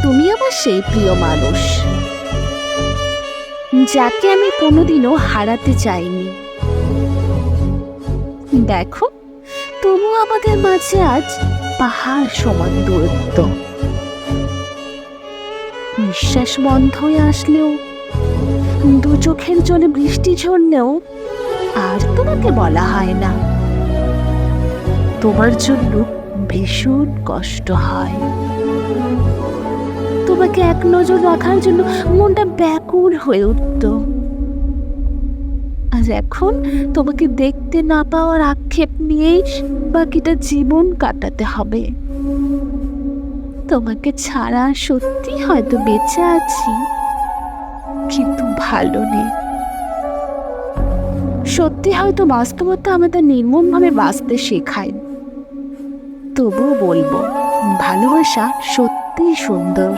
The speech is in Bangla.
তুমি আমার সেই প্রিয় মানুষ যাকে আমি কোনোদিনও হারাতে চাইনি। দেখো, তবু আমাদের মাঝে আজ পাহাড় সমান দূরত্ব। নিঃশ্বাস বন্ধ হয়ে আসলেও, দু চোখের জলে বৃষ্টি ঝরলেও আর তোমাকে বলা হয় না। তোমার জন্য ভীষণ কষ্ট হয়। তোমাকে এক নজর রাখার জন্য মনটা ব্যাকুল হয়ে উঠত। আজ এখন তোমাকে দেখতে না পাওয়ার আক্ষেপ নিয়েই বাকিটা জীবন কাটাতে হবে। তোমাকে ছাড়া সত্যি হয়তো বেঁচে আছি, কিন্তু ভালো নেই। সত্যি হয়তো বাস্তবতা আমাদের নির্মমভাবে বাঁচতে শেখায়। তবুও বলবো, ভালোবাসা সত্যিই সুন্দর।